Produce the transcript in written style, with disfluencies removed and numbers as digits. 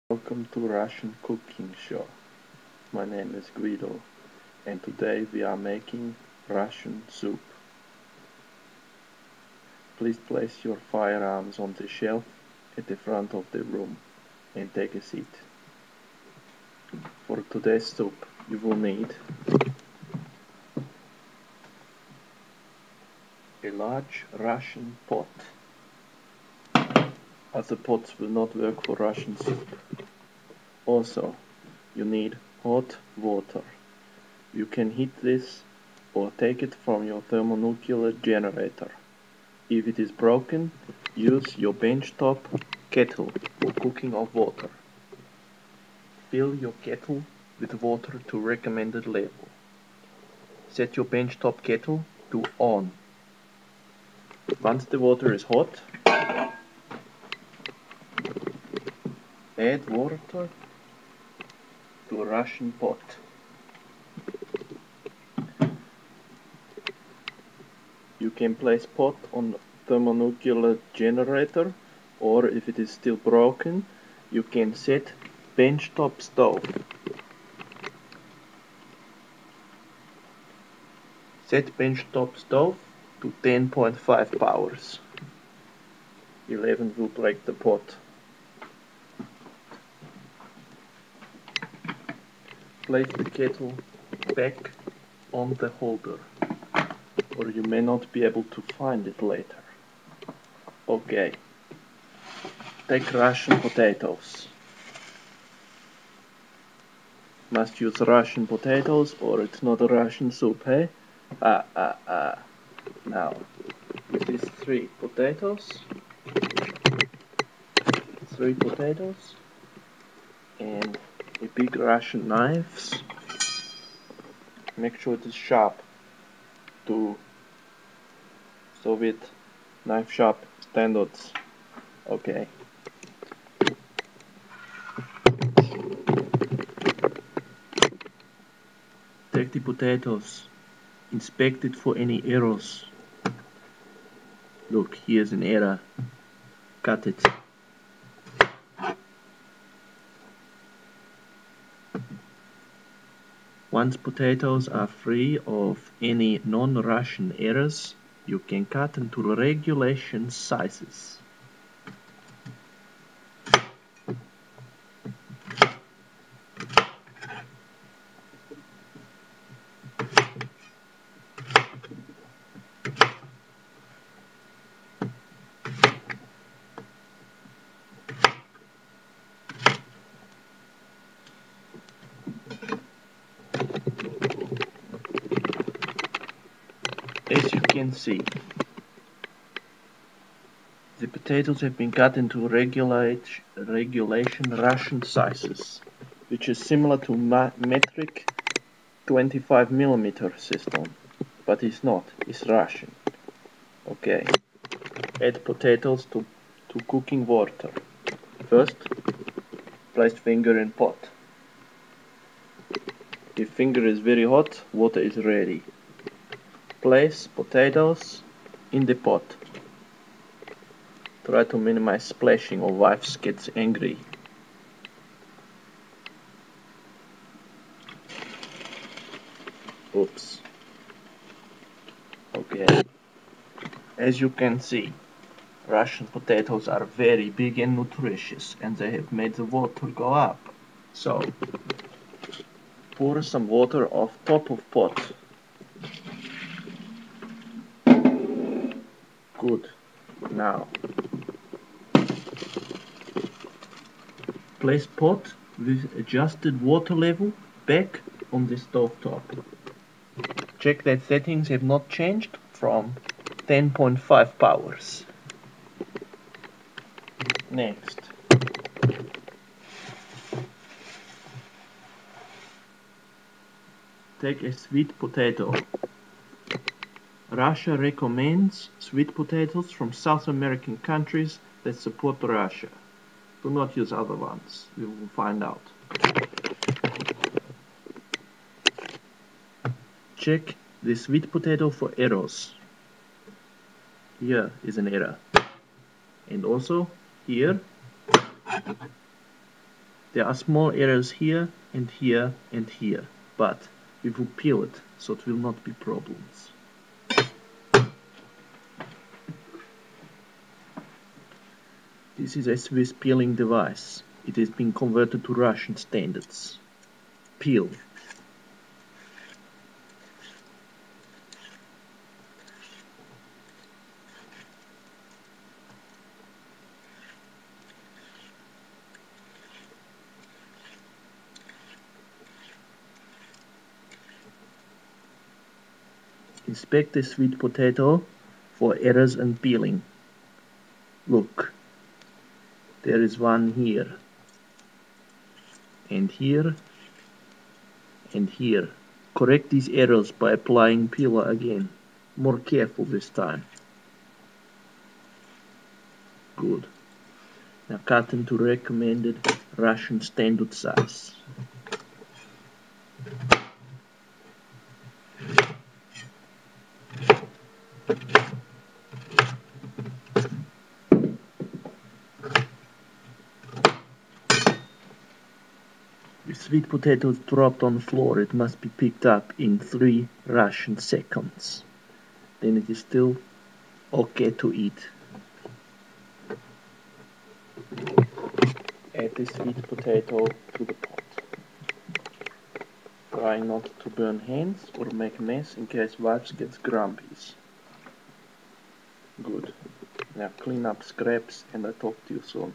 Welcome to Russian Cooking Show. My name is Guido and today we are making Russian soup. Please place your firearms on the shelf at the front of the room and take a seat. For today's soup you will need a large Russian pot. Other pots will not work for Russian soup. Also, you need hot water. You can heat this or take it from your thermonuclear generator. If it is broken, use your benchtop kettle for cooking of water. Fill your kettle with water to recommended level. Set your benchtop kettle to on. Once the water is hot, add water to a Russian pot. You can place pot on thermonuclear generator, or if it is still broken, you can set benchtop stove. Set benchtop stove to 10.5 powers. 11 will break the pot. Place the kettle back on the holder, or you may not be able to find it later. Okay. Take Russian potatoes. Must use Russian potatoes or it's not a Russian soup, hey? Now, with these three potatoes, and a big Russian knife. Make sure it is sharp to Soviet knife sharp standards. Okay. Take the potatoes, inspect it for any errors. Look, here's an error. Cut it. Once potatoes are free of any non-Russian errors, you can cut into regulation sizes. As you can see, the potatoes have been cut into regulation Russian sizes, which is similar to metric 25mm system, but it's not, it's Russian. Okay, add potatoes to cooking water. First, place finger in pot. If finger is very hot, water is ready. Place potatoes in the pot. Try to minimize splashing or wife gets angry. Oops. Okay. As you can see, Russian potatoes are very big and nutritious, and they have made the water go up. So, pour some water off top of pot. Good. Now, place pot with adjusted water level back on the stove top. Check that settings have not changed from 10.5 powers. Next, take a sweet potato. Russia recommends sweet potatoes from South American countries that support Russia. Do not use other ones, we will find out. Check the sweet potato for errors. Here is an error. And also here There are small errors here and here and here, but we will peel it, so it will not be problems. This is a Swiss peeling device. It has been converted to Russian standards. Peel. Inspect the sweet potato for errors and peeling. Look, there is one here, and here, and here. Correct these errors by applying peeler again. More careful this time. Good. Now cut into recommended Russian standard size. If sweet potatoes dropped on the floor, it must be picked up in 3 Russian seconds. Then it is still okay to eat. Add the sweet potato to the pot. Try not to burn hands or make a mess in case wife gets grumpy. Good. Now clean up scraps and I talk to you soon.